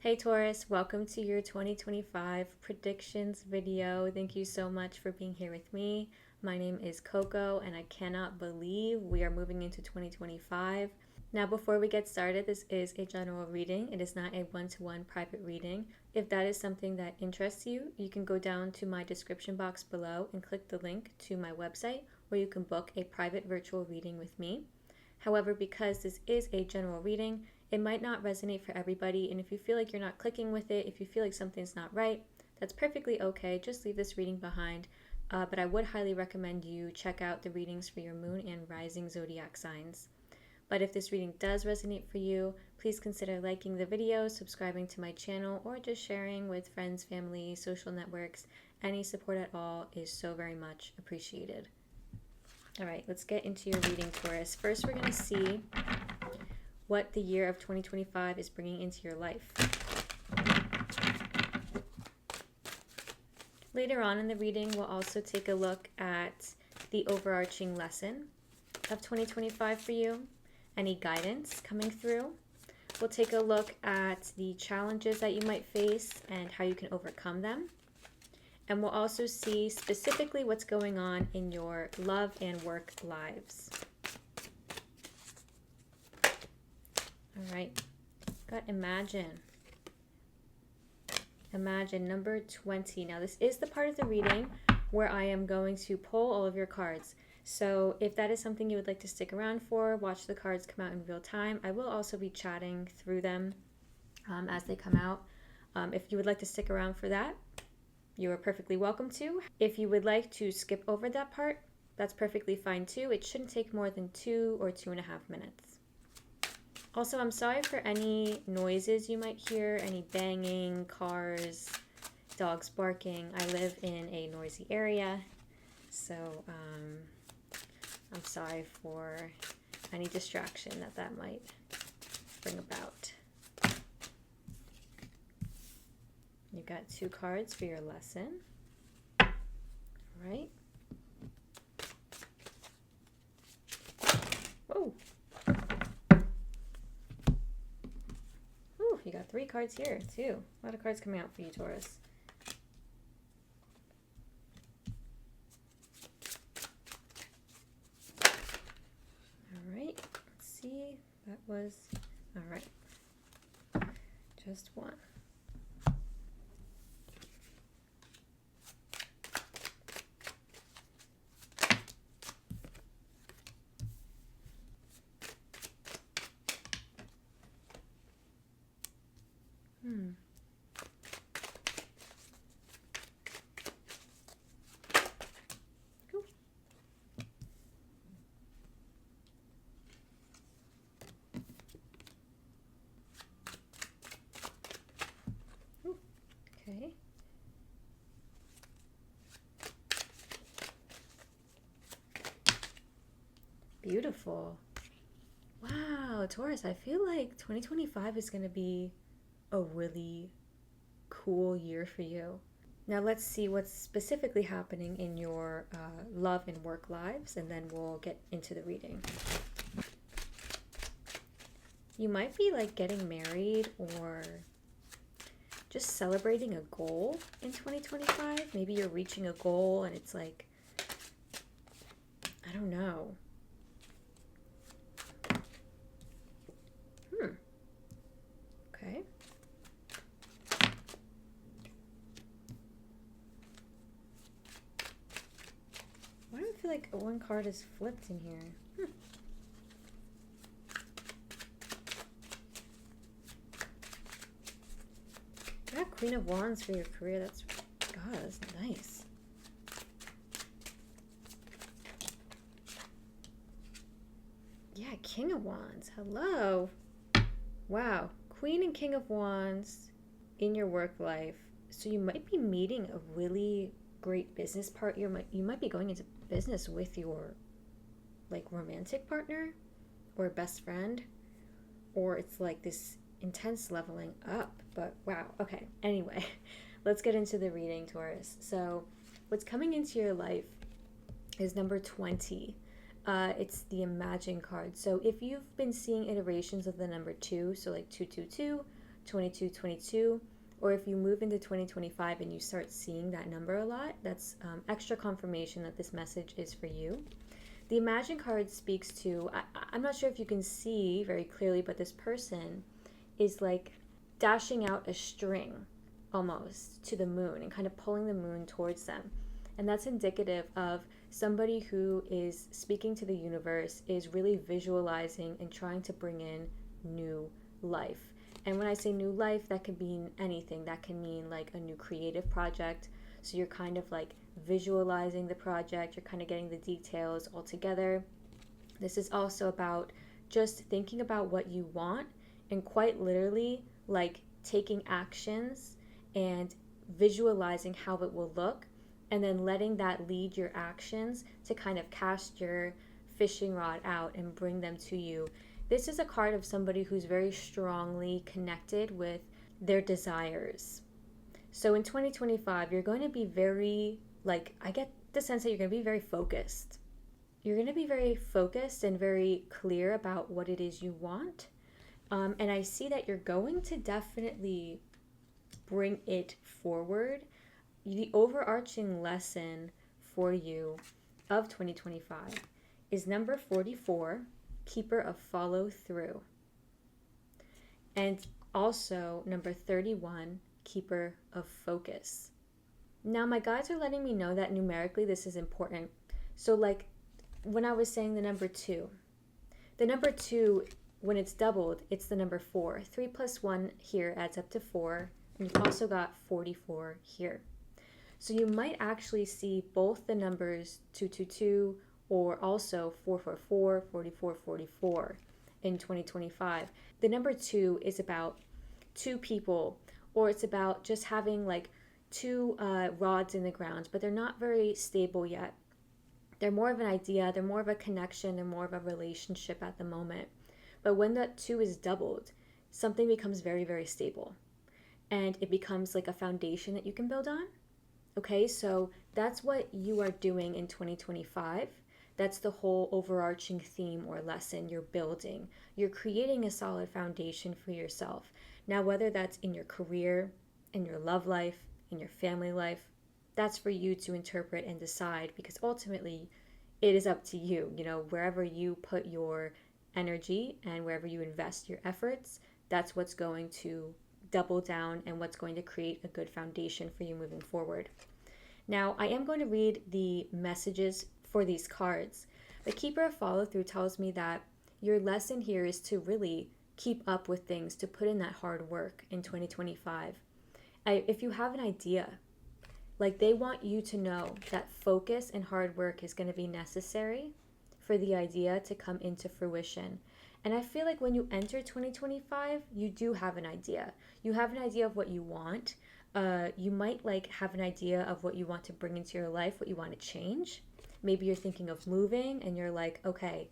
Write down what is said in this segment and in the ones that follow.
Hey Taurus, welcome to your 2025 predictions video. Thank you so much for being here with me. My name is Coco and I cannot believe we are moving into 2025. Now before we get started, this is a general reading. It is not a one-to-one private reading. If that is something that interests you, you can go down to my description box below and click the link to my website where you can book a private virtual reading with me. However, because this is a general reading, it might not resonate for everybody, and if you feel like you're not clicking with it, if you feel like something's not right, that's perfectly okay. Just leave this reading behind. But I would highly recommend you check out the readings for your moon and rising zodiac signs. But if this reading does resonate for you, please consider liking the video, subscribing to my channel, or just sharing with friends, family, social networks. Any support at all is so very much appreciated. All right, let's get into your reading, Taurus. First, we're going to see what the year of 2025 is bringing into your life. Later on in the reading, we'll also take a look at the overarching lesson of 2025 for you, any guidance coming through. We'll take a look at the challenges that you might face and how you can overcome them. And we'll also see specifically what's going on in your love and work lives. All right, got Imagine. Imagine number 20. Now this is the part of the reading where I am going to pull all of your cards. So if that is something you would like to stick around for, watch the cards come out in real time. I will also be chatting through them as they come out. If you would like to stick around for that, you are perfectly welcome to. If you would like to skip over that part, that's perfectly fine too. It shouldn't take more than 2 or 2.5 minutes. Also, I'm sorry for any noises you might hear, any banging, cars, dogs barking. I live in a noisy area, so I'm sorry for any distraction that might bring about. You got 2 cards for your lesson. All right. Oh. Ooh, you got 3 cards here too. A lot of cards coming out for you, Taurus. All right. Let's see. That was all right. Just one. Cool. Ooh. Okay. Beautiful. Wow, Taurus, I feel like 2025 is going to be a really cool year for you. Now let's see what's specifically happening in your love and work lives, and then we'll get into the reading. You might be like getting married or just celebrating a goal in 2025. Maybe you're reaching a goal and it's like, I don't know. Okay. Why do I feel like one card is flipped in here? Yeah, Queen of Wands for your career. That's, God, that's nice. Yeah, King of Wands. Hello. Wow. Queen and King of Wands in your work life. So you might be meeting a really great business partner. You might be going into business with your like romantic partner or best friend, or it's like this intense leveling up. But wow. Okay. Anyway, let's get into the reading, Taurus. So what's coming into your life is number 20. It's the Imagine card. So if you've been seeing iterations of the number 2, so like 222, 2222, or if you move into 2025 and you start seeing that number a lot, that's extra confirmation that this message is for you. The Imagine card speaks to, I'm not sure if you can see very clearly, but this person is like dashing out a string almost to the moon and kind of pulling the moon towards them. And that's indicative of somebody who is speaking to the universe, is really visualizing and trying to bring in new life. And when I say new life, that could mean anything. That can mean like a new creative project. So you're kind of like visualizing the project, you're kind of getting the details all together. This is also about just thinking about what you want and quite literally like taking actions and visualizing how it will look, and then letting that lead your actions to kind of cast your fishing rod out and bring them to you. This is a card of somebody who's very strongly connected with their desires. So in 2025, you're going to be very, like, I get the sense that you're going to be very focused. You're going to be very focused and very clear about what it is you want. And I see that you're going to definitely bring it forward. The overarching lesson for you of 2025 is number 44, keeper of follow through. And also number 31, keeper of focus. Now my guides are letting me know that numerically this is important. So like when I was saying the number 2, when it's doubled, it's the number 4. 3 plus 1 here adds up to 4. And you've also got 44 here. So you might actually see both the numbers 222 or also 444, 44, 44 in 2025. The number 2 is about two people, or it's about just having like two rods in the ground, but they're not very stable yet. They're more of an idea, they're more of a connection, they're more of a relationship at the moment. But when that 2 is doubled, something becomes very, very stable. And it becomes like a foundation that you can build on. Okay, so that's what you are doing in 2025. That's the whole overarching theme or lesson you're building. You're creating a solid foundation for yourself. Now, whether that's in your career, in your love life, in your family life, that's for you to interpret and decide, because ultimately it is up to you. You know, wherever you put your energy and wherever you invest your efforts, that's what's going to double down and what's going to create a good foundation for you moving forward. Now, I am going to read the messages for these cards. The keeper of follow through tells me that your lesson here is to really keep up with things, to put in that hard work in 2025. If you have an idea, like they want you to know that focus and hard work is going to be necessary for the idea to come into fruition. And I feel like when you enter 2025, you do have an idea. You have an idea of what you want. You might like have an idea of what you want to bring into your life, what you want to change. Maybe you're thinking of moving and you're like, okay,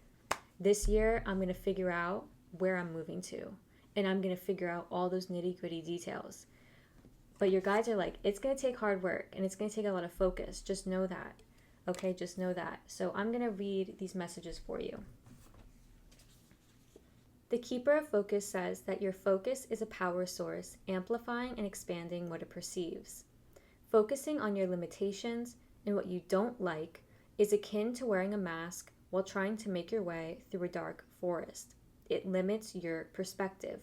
this year I'm going to figure out where I'm moving to. And I'm going to figure out all those nitty-gritty details. But your guides are like, it's going to take hard work and it's going to take a lot of focus. Just know that. Okay, just know that. So I'm going to read these messages for you. The keeper of focus says that your focus is a power source, amplifying and expanding what it perceives. Focusing on your limitations and what you don't like is akin to wearing a mask while trying to make your way through a dark forest. It limits your perspective.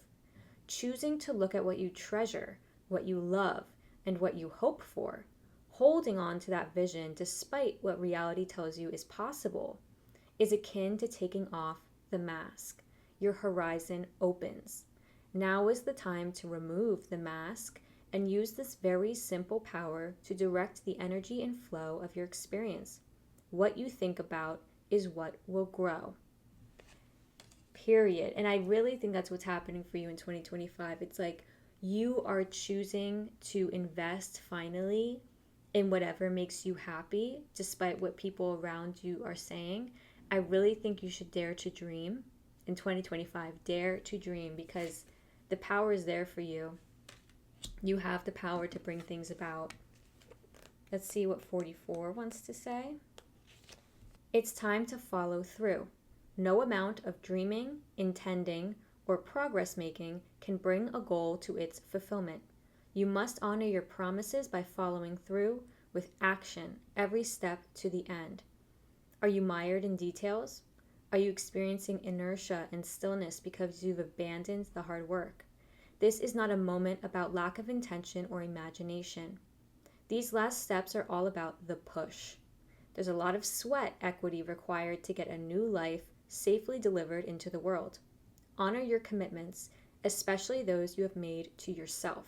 Choosing to look at what you treasure, what you love, and what you hope for, holding on to that vision despite what reality tells you is possible, is akin to taking off the mask. Your horizon opens. Now is the time to remove the mask and use this very simple power to direct the energy and flow of your experience. What you think about is what will grow. Period. And I really think that's what's happening for you in 2025. It's like you are choosing to invest finally in whatever makes you happy, despite what people around you are saying. I really think you should dare to dream in 2025. Dare to dream, because the power is there for you. You have the power to bring things about. Let's see what 44 wants to say. It's time to follow through. No amount of dreaming, intending, or progress making can bring a goal to its fulfillment. You must honor your promises by following through with action every step to the end. Are you mired in details? Are you experiencing inertia and stillness because you've abandoned the hard work? This is not a moment about lack of intention or imagination. These last steps are all about the push. There's a lot of sweat equity required to get a new life safely delivered into the world. Honor your commitments, especially those you have made to yourself.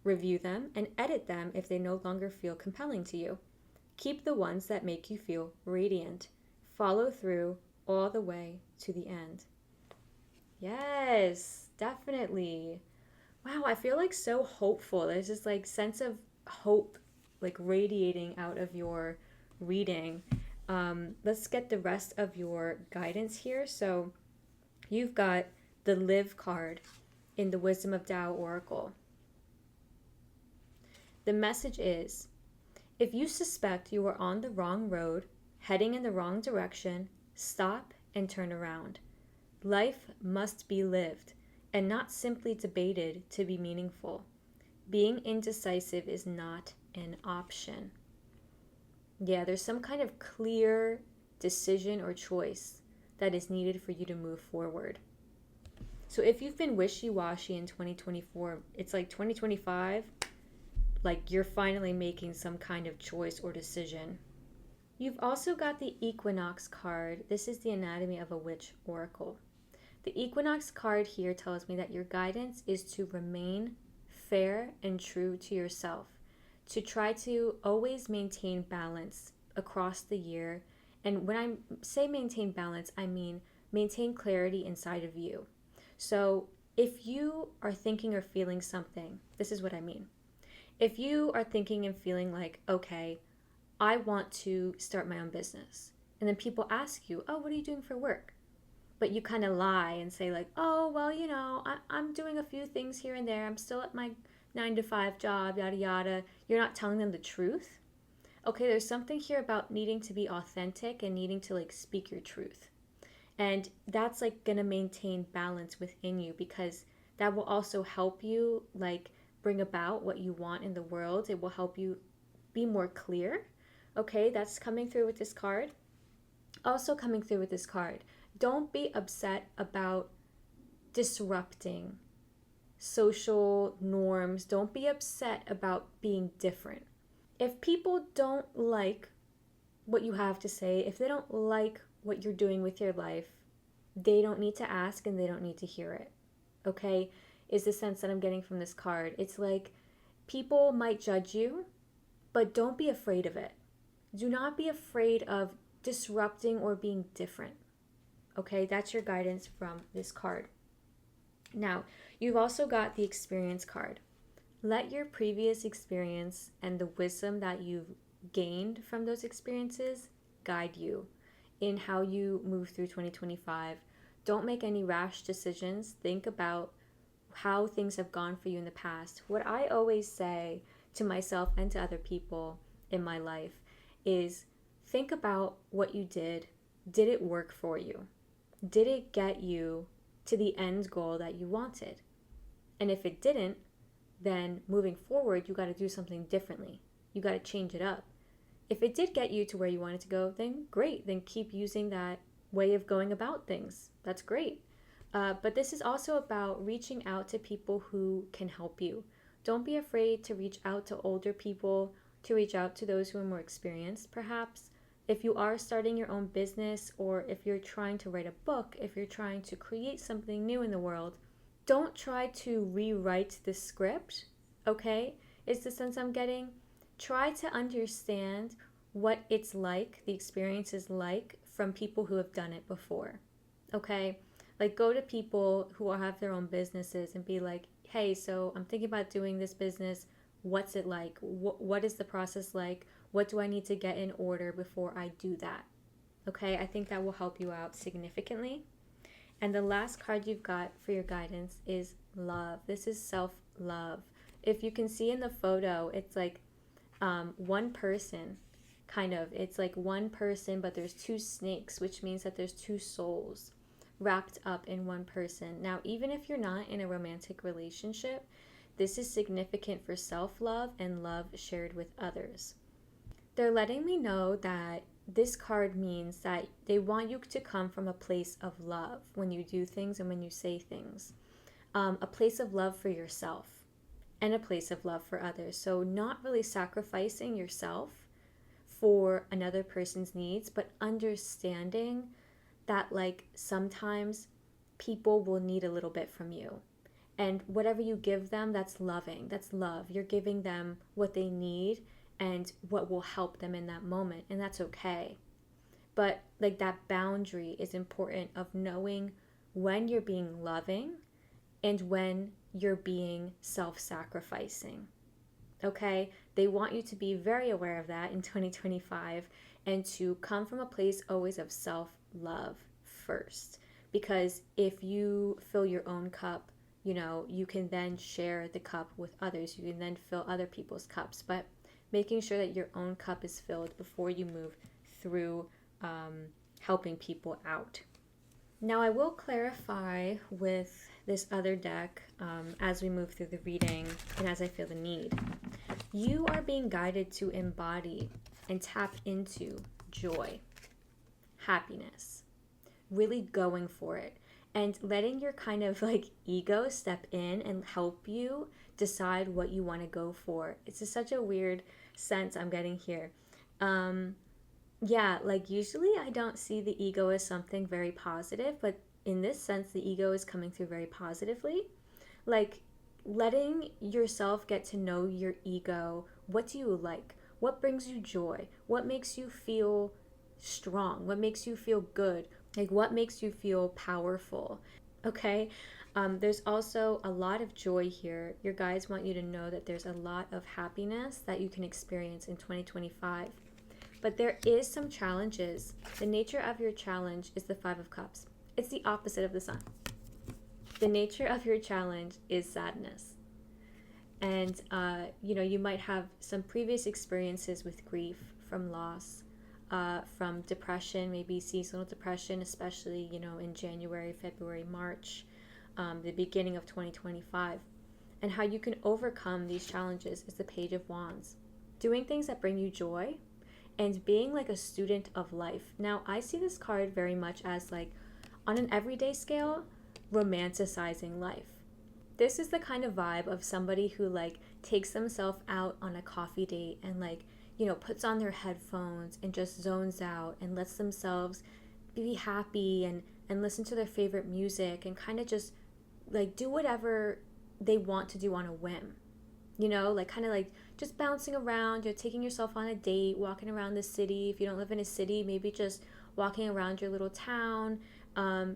Review them and edit them if they no longer feel compelling to you. Keep the ones that make you feel radiant. Follow through all the way to the end. Yes, definitely. Wow, I feel like so hopeful. There's this like sense of hope like radiating out of your reading. Let's get the rest of your guidance here. So you've got the Live card in the Wisdom of Tao Oracle. The message is, if you suspect you are on the wrong road, heading in the wrong direction, stop and turn around. Life must be lived and not simply debated to be meaningful. Being indecisive is not an option. Yeah, there's some kind of clear decision or choice that is needed for you to move forward. So if you've been wishy-washy in 2024, it's like 2025, like you're finally making some kind of choice or decision. You've also got the Equinox card. This is the Anatomy of a Witch Oracle. The Equinox card here tells me that your guidance is to remain fair and true to yourself, to try to always maintain balance across the year. And when I say maintain balance, I mean maintain clarity inside of you. So if you are thinking or feeling something, this is what I mean. If you are thinking and feeling like, okay, I want to start my own business, and then people ask you, oh, what are you doing for work? But you kind of lie and say like, oh, well, you know, I'm doing a few things here and there. I'm still at my 9-to-5 job, yada, yada. You're not telling them the truth. Okay, there's something here about needing to be authentic and needing to like speak your truth. And that's like going to maintain balance within you, because that will also help you like bring about what you want in the world. It will help you be more clear. Okay, that's coming through with this card. Also coming through with this card, don't be upset about disrupting social norms. Don't be upset about being different. If people don't like what you have to say, if they don't like what you're doing with your life, they don't need to ask and they don't need to hear it. Okay? Is the sense that I'm getting from this card. It's like people might judge you, but don't be afraid of it. Do not be afraid of disrupting or being different. Okay, that's your guidance from this card. Now, you've also got the Experience card. Let your previous experience and the wisdom that you've gained from those experiences guide you in how you move through 2025. Don't make any rash decisions. Think about how things have gone for you in the past. What I always say to myself and to other people in my life is think about what you did. Did it work for you? Did it get you to the end goal that you wanted? And if it didn't, then moving forward, you got to do something differently. You got to change it up. If it did get you to where you wanted to go, then great. Then keep using that way of going about things. That's great. But this is also about reaching out to people who can help you. Don't be afraid to reach out to older people, to reach out to those who are more experienced, perhaps. If you are starting your own business, or if you're trying to write a book, if you're trying to create something new in the world, don't try to rewrite the script, okay? It's the sense I'm getting. Try to understand what it's like, the experience is like from people who have done it before, okay? Like go to people who have their own businesses and be like, hey, so I'm thinking about doing this business. What's it like? What is the process like? What do I need to get in order before I do that? Okay, I think that will help you out significantly. And the last card you've got for your guidance is love. This is self-love. If you can see in the photo, it's like one person, kind of. It's like one person, but there's two snakes, which means that there's two souls. wrapped up in one person. Now, even if you're not in a romantic relationship, this is significant for self-love and love shared with others. They're letting me know that this card means that they want you to come from a place of love when you do things and when you say things. A place of love for yourself and a place of love for others. So not really sacrificing yourself for another person's needs, but understanding that like sometimes people will need a little bit from you. And whatever you give them, that's loving. That's love. You're giving them what they need and what will help them in that moment. And that's okay. But like that boundary is important of knowing when you're being loving and when you're being self-sacrificing. Okay? They want you to be very aware of that in 2025 and to come from a place always of self-love first. Because if you fill your own cup, you know, you can then share the cup with others. You can then fill other people's cups. But making sure that your own cup is filled before you move through helping people out. Now, I will clarify with this other deck as we move through the reading and as I feel the need. You are being guided to embody and tap into joy, happiness, really going for it, and letting your kind of like ego step in and help you decide what you want to go for. It's just such a weird sense I'm getting here. Yeah, like usually I don't see the ego as something very positive, but in this sense, the ego is coming through very positively. Like letting yourself get to know your ego. What do you like? What brings you joy? What makes you feel strong? What makes you feel good? Like what makes you feel powerful? Okay. There's also a lot of joy here. Your guides want you to know that there's a lot of happiness that you can experience in 2025. But there is some challenges. The nature of your challenge is the Five of Cups. It's the opposite of the Sun. The nature of your challenge is sadness. And, you might have some previous experiences with grief from loss, from depression, maybe seasonal depression, especially, in January, February, March, the beginning of 2025. And how you can overcome these challenges is the Page of Wands. Doing things that bring you joy and being like a student of life. Now, I see this card very much as like, on an everyday scale, romanticizing life. This is the kind of vibe of somebody who like takes themselves out on a coffee date and like, puts on their headphones and just zones out and lets themselves be happy and listen to their favorite music and kind of just like do whatever they want to do on a whim. Like kind of like just bouncing around, you're taking yourself on a date, walking around the city. If you don't live in a city, maybe just walking around your little town,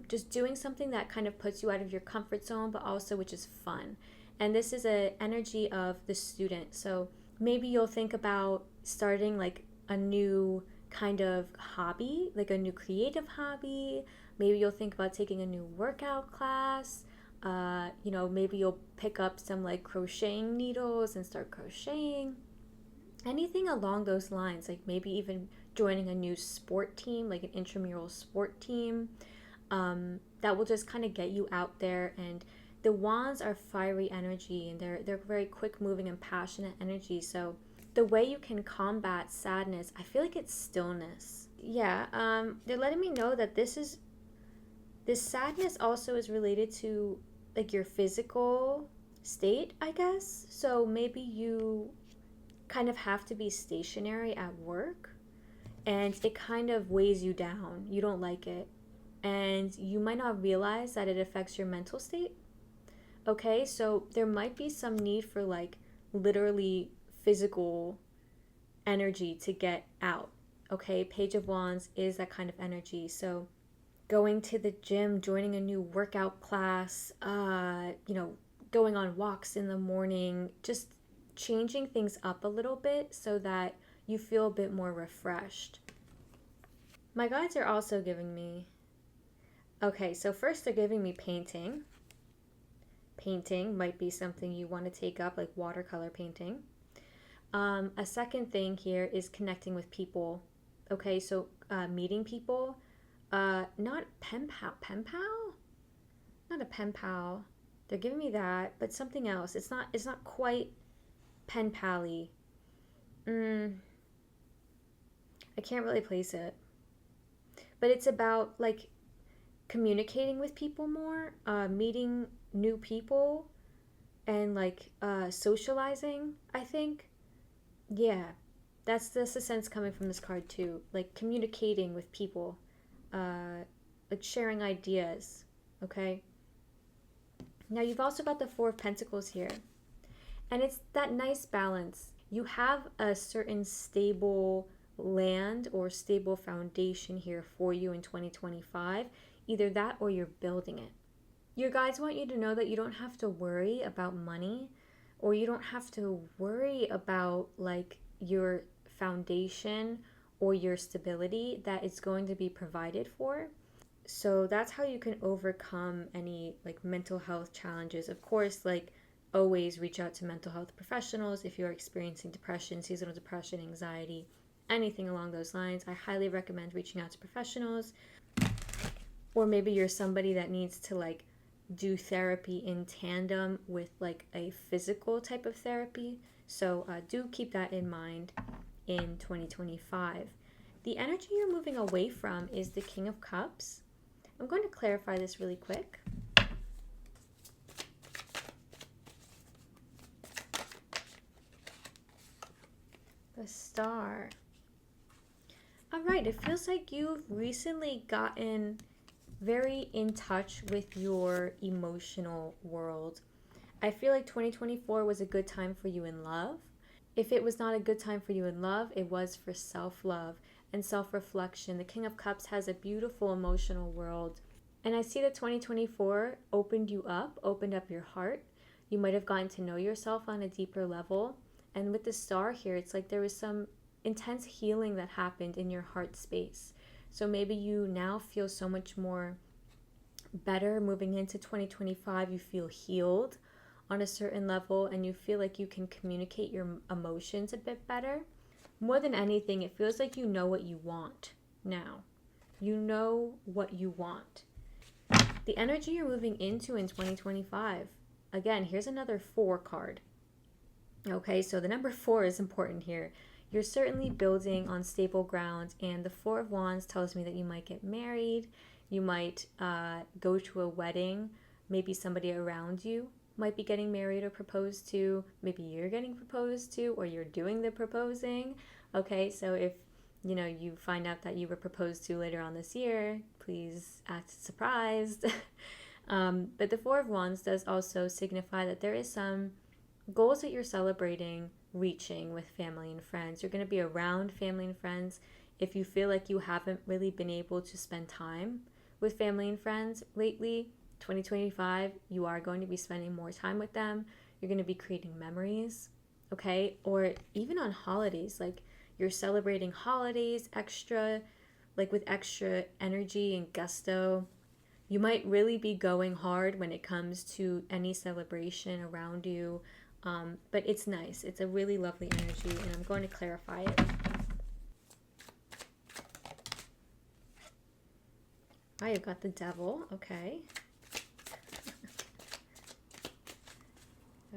just doing something that kind of puts you out of your comfort zone, but also which is fun. And this is an energy of the student. So maybe you'll think about starting like a new kind of hobby, like a new creative hobby. Maybe you'll think about taking a new workout class. Maybe you'll pick up some like crocheting needles and start crocheting. Anything along those lines, like maybe even joining a new sport team, like an intramural sport team, that will just kind of get you out there. And the wands are fiery energy, and they're very quick moving and passionate energy. So the way you can combat sadness, I feel like it's stillness. Yeah, they're letting me know that this sadness also is related to like your physical state, I guess. So maybe you kind of have to be stationary at work and it kind of weighs you down. You don't like it. And you might not realize that it affects your mental state. Okay, so there might be some need for like literally physical energy to get out. Okay, Page of Wands is that kind of energy. So going to the gym, joining a new workout class, going on walks in the morning, just changing things up a little bit so that you feel a bit more refreshed. My guides are also giving me, so first they're giving me painting. Painting might be something you want to take up, like watercolor painting. A second thing here is connecting with people. Okay, so meeting people, Not pen pal? Not a pen pal. They're giving me that, but something else. It's not quite pen pally. I can't really place it. But it's about like communicating with people more, meeting new people, and like socializing, I think. Yeah, that's the sense coming from this card too. Like communicating with people, uh, like sharing ideas. Okay. Now you've also got the Four of Pentacles here, and it's that nice balance. You have a certain stable land or stable foundation here for you in 2025. Either that or you're building it. Your guides want you to know that you don't have to worry about money, or you don't have to worry about like your foundation or your stability, that it's going to be provided for. So that's how you can overcome any like mental health challenges. Of course, like always reach out to mental health professionals if you're experiencing depression, seasonal depression, anxiety, anything along those lines. I highly recommend reaching out to professionals. Or maybe you're somebody that needs to like do therapy in tandem with like a physical type of therapy. So do keep that in mind in 2025. The energy you're moving away from is the King of Cups. I'm going to clarify this really quick. The Star. All right, it feels like you've recently gotten very in touch with your emotional world. I feel like 2024 was a good time for you in love. If it was not a good time for you in love, it was for self-love and self-reflection. The King of Cups has a beautiful emotional world. And I see that 2024 opened you up, opened up your heart. You might have gotten to know yourself on a deeper level. And with the Star here, it's like there was some intense healing that happened in your heart space. So maybe you now feel so much more better moving into 2025. You feel healed on a certain level, and you feel like you can communicate your emotions a bit better. More than anything, it feels like you know what you want now. You know what you want. The energy you're moving into in 2025. Again, here's another 4 card. Okay, so the number 4 is important here. You're certainly building on stable ground, and the 4 of Wands tells me that you might get married, you might go to a wedding, maybe somebody around you might be getting married or proposed to, maybe you're getting proposed to, or you're doing the proposing. Okay, so if you find out that you were proposed to later on this year, please act surprised. But the 4 of Wands does also signify that there is some goals that you're celebrating reaching with family and friends. You're going to be around family and friends. If you feel like you haven't really been able to spend time with family and friends lately, 2025, you are going to be spending more time with them. You're going to be creating memories, okay? Or even on holidays, like you're celebrating holidays extra, like with extra energy and gusto. You might really be going hard when it comes to any celebration around you. But it's nice. It's a really lovely energy, and I'm going to clarify it. Oh, you've got the Devil. Okay.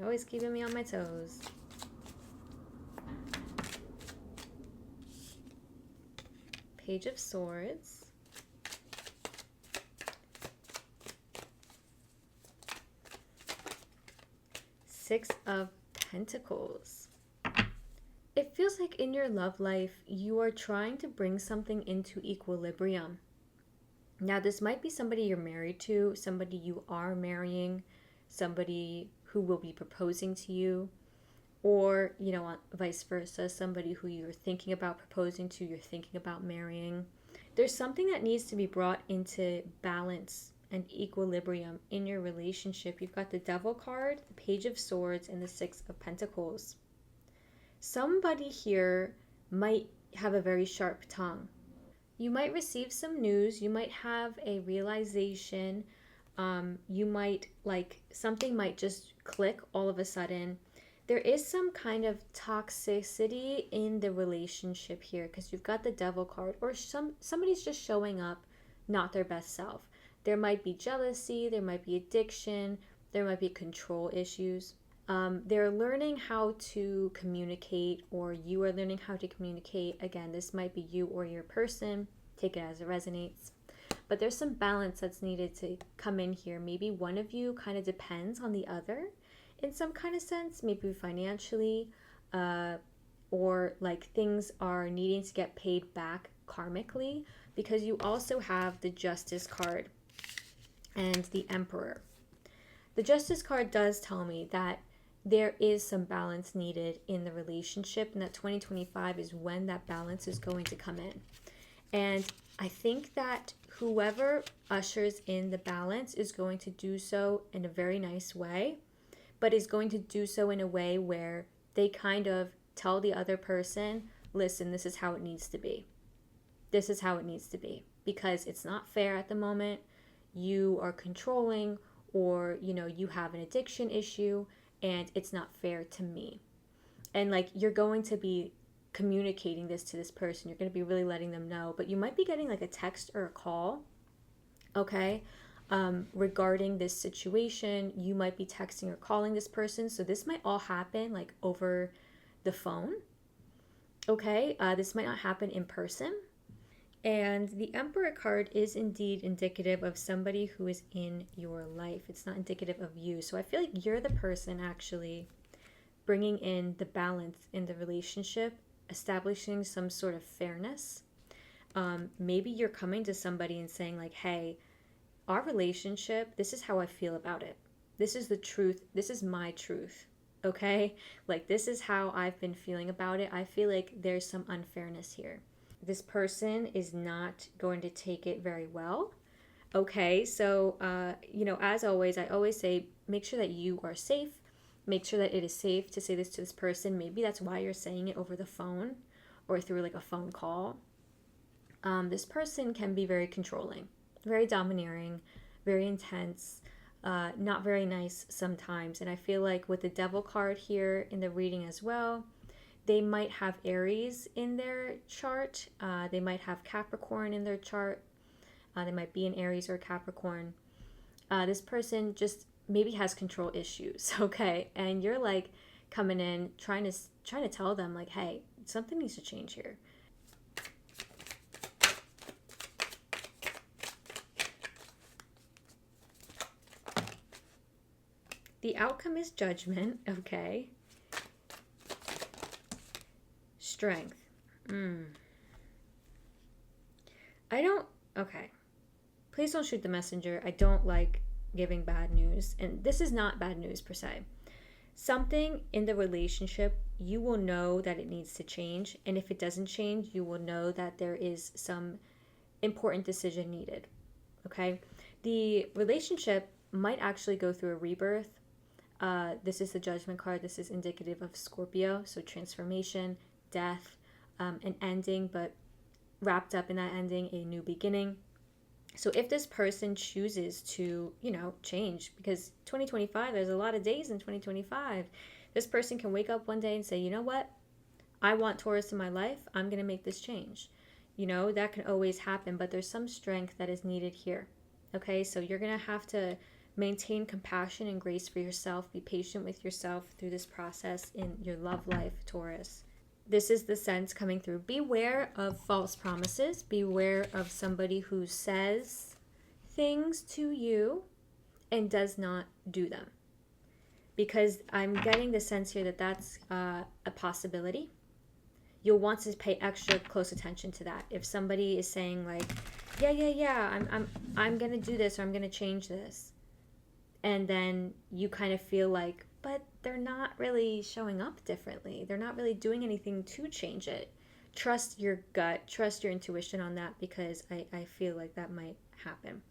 Always keeping me on my toes. Page of Swords. Six of Pentacles. It feels like in your love life, you are trying to bring something into equilibrium. Now, this might be somebody you're married to, somebody you are marrying, somebody who will be proposing to you, or, vice versa, somebody who you're thinking about proposing to, you're thinking about marrying. There's something that needs to be brought into balance and equilibrium in your relationship. You've got the Devil card, the Page of Swords, and the Six of Pentacles. Somebody here might have a very sharp tongue. You might receive some news. You might have a realization. You might something might just click all of a sudden. There is some kind of toxicity in the relationship here because you've got the Devil card, or somebody's just showing up not their best self. There might be jealousy, there might be addiction, there might be control issues. They're learning how to communicate, or you are learning how to communicate. Again, this might be you or your person. Take it as it resonates. But there's some balance that's needed to come in here. Maybe one of you kind of depends on the other in some kind of sense, maybe financially, or like things are needing to get paid back karmically, because you also have the Justice card and the Emperor. The Justice card does tell me that there is some balance needed in the relationship, and that 2025 is when that balance is going to come in. And I think that whoever ushers in the balance is going to do so in a very nice way, but is going to do so in a way where they kind of tell the other person, listen, this is how it needs to be. This is how it needs to be, because it's not fair at the moment. You are controlling, or, you know, you have an addiction issue, and it's not fair to me. And like, you're going to be communicating this to this person. You're going to be really letting them know, but you might be getting like a text or a call, okay, regarding this situation. You might be texting or calling this person. So this might all happen like over the phone, okay? This might not happen in person. And the Emperor card is indeed indicative of somebody who is in your life. It's not indicative of you. So I feel like you're the person actually bringing in the balance in the relationship, establishing some sort of fairness. Maybe you're coming to somebody and saying like, hey, our relationship, this is how I feel about it. This is the truth. This is my truth. Okay? Like, this is how I've been feeling about it. I feel like there's some unfairness here. This person is not going to take it very well. Okay, so, you know, as always, I always say, make sure that you are safe. Make sure that it is safe to say this to this person. Maybe that's why you're saying it over the phone or through like a phone call. This person can be very controlling, very domineering, very intense, not very nice sometimes. And I feel like with the Devil card here in the reading as well, they might have Aries in their chart. They might have Capricorn in their chart. They might be in Aries or Capricorn. This person just maybe has control issues, okay? And you're like coming in, trying to tell them like, hey, something needs to change here. The outcome is Judgment, okay? Strength. Okay. Please don't shoot the messenger. I don't like giving bad news. And this is not bad news per se. Something in the relationship, you will know that it needs to change. And if it doesn't change, you will know that there is some important decision needed. Okay? The relationship might actually go through a rebirth. This is the Judgment card. This is indicative of Scorpio. So transformation, death, an ending, but wrapped up in that ending, a new beginning. So if this person chooses to, you know, change, because 2025, there's a lot of days in 2025, this person can wake up one day and say, you know what? I want Taurus in my life. I'm going to make this change. You know, that can always happen, but there's some strength that is needed here. Okay, so you're going to have to maintain compassion and grace for yourself. Be patient with yourself through this process in your love life, Taurus. This is the sense coming through. Beware of false promises. Beware of somebody who says things to you and does not do them. Because I'm getting the sense here that that's a possibility. You'll want to pay extra close attention to that. If somebody is saying like, yeah, I'm gonna do this, or I'm gonna change this, and then you kind of feel like, but they're not really showing up differently. They're not really doing anything to change it. Trust your gut, trust your intuition on that, because I feel like that might happen.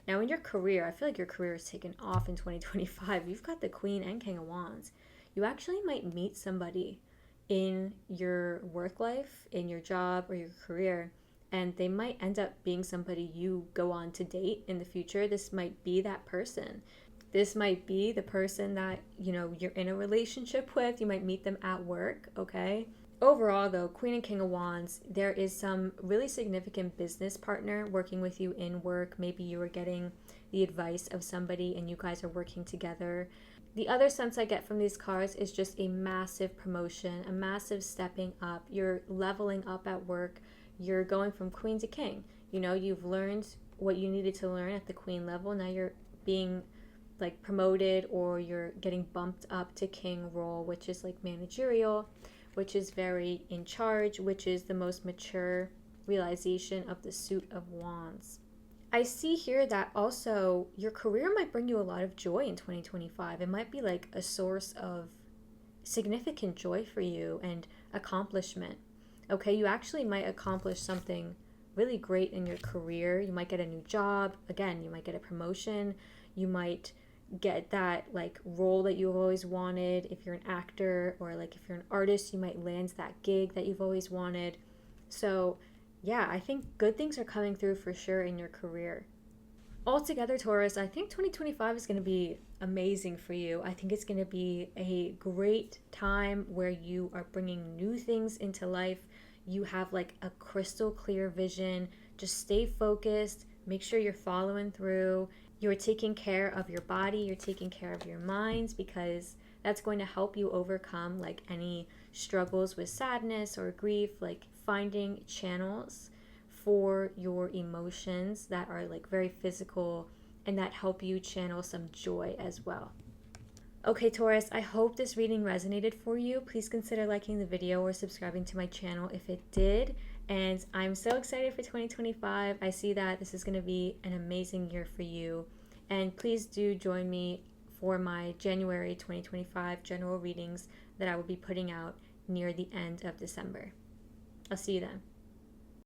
Now in your career, I feel like your career is taken off in 2025. You've got the Queen and King of Wands. You actually might meet somebody in your work life, in your job or your career, and they might end up being somebody you go on to date in the future. This might be that person. This might be the person that, you know, you're in a relationship with. You might meet them at work, okay? Overall, though, Queen and King of Wands, there is some really significant business partner working with you in work. Maybe you were getting the advice of somebody and you guys are working together. The other sense I get from these cards is just a massive promotion, a massive stepping up. You're leveling up at work. You're going from queen to king. You know, you've learned what you needed to learn at the queen level. Now you're being like promoted, or you're getting bumped up to king role, which is like managerial, which is very in charge, which is the most mature realization of the suit of wands. I see here that also your career might bring you a lot of joy in 2025. It might be like a source of significant joy for you and accomplishment. Okay, you actually might accomplish something really great in your career. You might get a new job. Again, you might get a promotion. You might get that like role that you've always wanted. If you're an actor, or like if you're an artist, you might land that gig that you've always wanted. So yeah, I think good things are coming through for sure in your career. Altogether, Taurus, I think 2025 is going to be amazing for you. I think it's going to be a great time where you are bringing new things into life. You have like a crystal clear vision. Just stay focused. Make sure you're following through. You're taking care of your body. You're taking care of your minds, because that's going to help you overcome like any struggles with sadness or grief, like finding channels for your emotions that are like very physical and that help you channel some joy as well. Okay, Taurus, I hope this reading resonated for you. Please consider liking the video or subscribing to my channel if it did. And I'm so excited for 2025. I see that this is going to be an amazing year for you. And please do join me for my January 2025 general readings that I will be putting out near the end of December. I'll see you then.